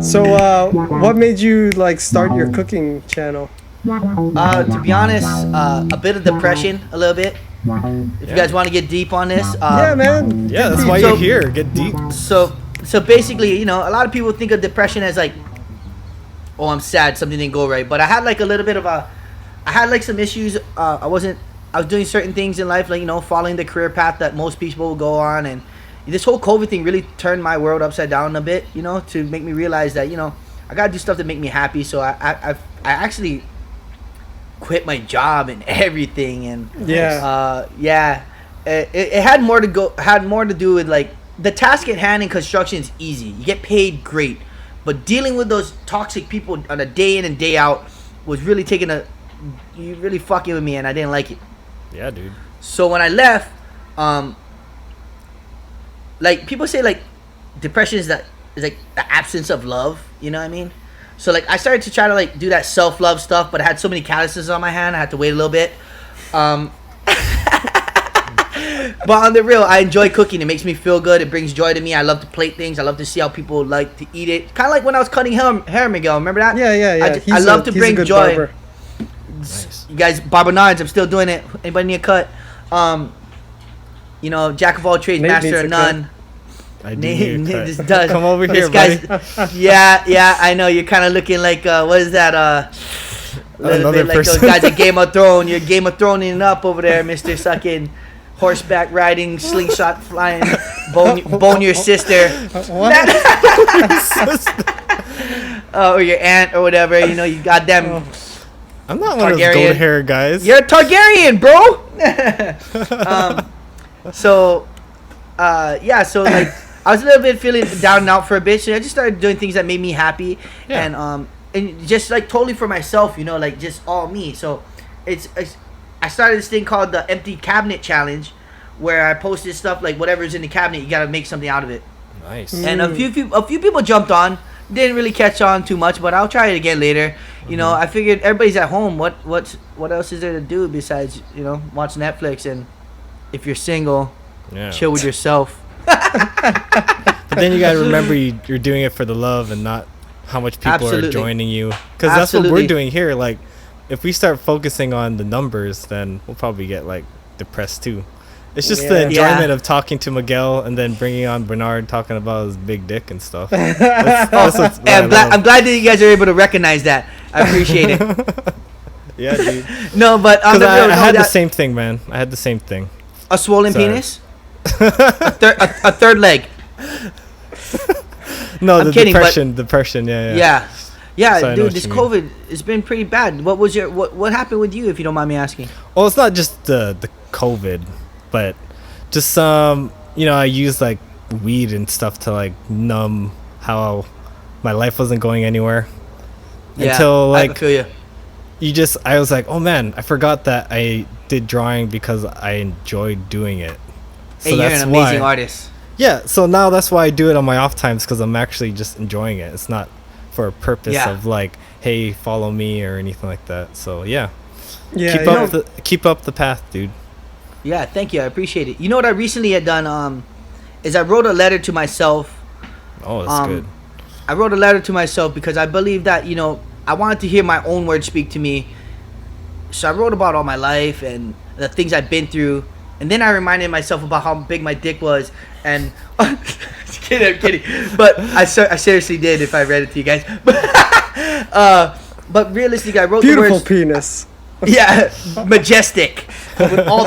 So, what made you like start your cooking channel? To be honest, a bit of depression, a little bit. If you guys want to get deep on this, Yeah, man. Yeah, Get that's deep. why So- you're here. Get deep. so basically, a lot of people think of depression as like, oh, I'm sad, something didn't go right. But I had like a little bit of I had like some issues. I was doing certain things in life, like following the career path that most people will go on, and this whole COVID thing really turned my world upside down a bit, to make me realize that I gotta do stuff that make me happy. So I actually quit my job and everything, and it had more to do with like the task at hand in construction is easy. You get paid great, but dealing with those toxic people on a day in and day out was really you really fucking with me, and I didn't like it. Yeah, dude. So when I left, like people say like depression is like the absence of love, you know what I mean? So like I started to try to like do that self-love stuff, but I had so many calluses on my hand, I had to wait a little bit. But on the real, I enjoy cooking. It makes me feel good. It brings joy to me. I love to plate things. I love to see how people like to eat it. Kind of like when I was cutting hair, Miguel. Remember that? Yeah. I love to he's bring a good joy. barber. Nice. You guys, Barber Nards, I'm still doing it. Anybody need a cut? Jack of all trades, Nate master needs of a none. I do. This does. Come over This here, guy's- buddy. Yeah, I know. You're kind of looking like, what is that? Little Another bit like person. those guys at Game of Thrones. You're Game of Throning up over there, Mr. Sucking, horseback riding, slingshot flying, bone your sister. What? Or your aunt or whatever. You got them. I'm not one of those Targaryen. gold hair guys. You're a Targaryen, bro. So like I was a little bit feeling down and out for a bit, so I just started doing things that made me happy, Yeah. and just like totally for myself, like just all me. So it's I started this thing called the Empty Cabinet Challenge, where I posted stuff like whatever's in the cabinet, you gotta make something out of it. Nice. And a few people jumped on. Didn't really catch on too much, but I'll try it again later. I figured everybody's at home. What else is there to do besides watch Netflix? And if you're single, Yeah. chill with yourself. But then you gotta remember you're doing it for the love and not how much people Absolutely. are joining you. Because that's what Absolutely. we're doing here. Like, if we start focusing on the numbers, then we'll probably get like depressed too. It's just the Yeah. enjoyment Yeah. of talking to Miguel and then bringing on Bernard talking about his big dick and stuff. That's what Hey, I I'm glad love. that you guys are able to recognize that. I appreciate it. Yeah, dude. No, but on Because the real, I had the that- same thing, man. I had the same thing. a swollen Sorry. penis, a third leg. No, I'm the kidding, but- depression. Yeah. Yeah, So I know dude. what This you mean. COVID has been pretty bad. What happened with you, if you don't mind me asking? Well, it's not just the COVID, but just I use like weed and stuff to like numb how my life wasn't going anywhere. Until I like feel you. I was like, oh man, I forgot that I did drawing because I enjoyed doing it. So Hey, you're that's an amazing why. artist. Yeah, so now that's why I do it on my off times because I'm actually just enjoying it. It's not for a purpose Yeah. of like, hey, follow me or anything like that. So yeah, Yeah. keep up the path, dude. Yeah, thank you. I appreciate it. You know what I recently had done? Is I wrote a letter to myself. Oh, that's good. I wrote a letter to myself because I believe that I wanted to hear my own words speak to me. So I wrote about all my life and the things I've been through, and then I reminded myself about how big my dick was. And I'm kidding. But I seriously did if I read it to you guys. But realistically, I wrote the Beautiful words. penis. Yeah, majestic with all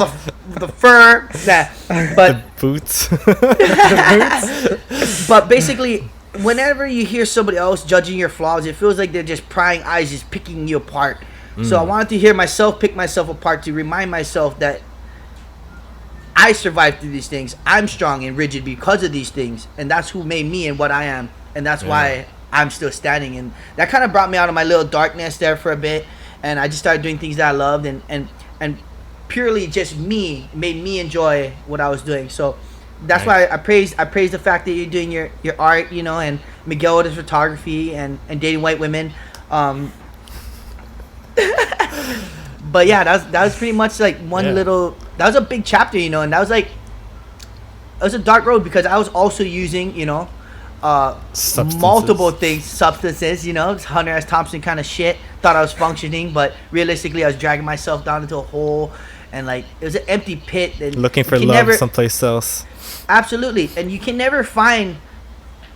the fur. But Boots. But basically, whenever you hear somebody else judging your flaws, it feels like they're just prying eyes, just picking you apart. So I wanted to hear myself pick myself apart to remind myself that I survived through these things. I'm strong and rigid because of these things, and that's who made me and what I am, and that's why I'm still standing. And that kind of brought me out of my little darkness there for a bit, and I just started doing things that I loved, and purely just me made me enjoy what I was doing. So that's why I praise the fact that you're doing your art, and Miguel with his photography and dating white women. But yeah, that was pretty much like one little. That was a big chapter, and that was like, it was a dark road because I was also using, Substances. multiple things, substances, you know, Hunter S. Thompson kind of shit. Thought I was functioning, but realistically, I was dragging myself down into a hole, and like it was an empty pit. And Looking for you can love someplace else. Absolutely, and you can never find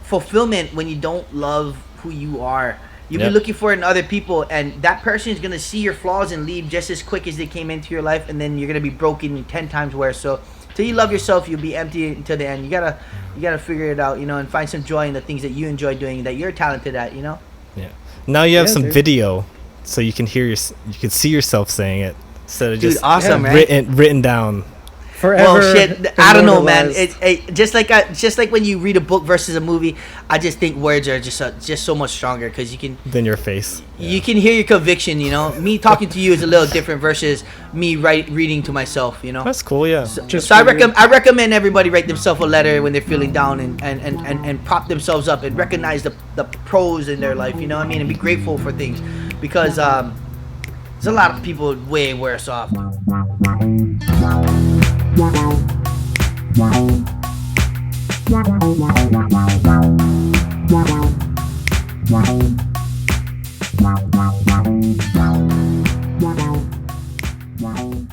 fulfillment when you don't love who you are. You'll be Yep. looking for it in other people, and that person is gonna see your flaws and leave just as quick as they came into your life, and then you're gonna be broken 10 times worse. So, till you love yourself, you'll be empty until the end. You gotta figure it out, you know, and find some joy in the things that you enjoy doing, that you're talented at, you know. Yeah. Now you have Yeah, some dude. video, so you can you can see yourself saying it instead of Dude, just awesome, right? written down. Forever. Well, shit, I don't know, man. immortalized. Just like when you read a book versus a movie, I just think words are just so much stronger because you can. Than your face. You can hear your conviction, you know. Me talking to you is a little different versus me reading to myself, you know. That's cool, yeah. Just So I for you. recommend everybody write themselves a letter when they're feeling down and prop themselves up and recognize the pros in their life, you know what I mean, and be grateful for things because there's a lot of people way worse off. Wow.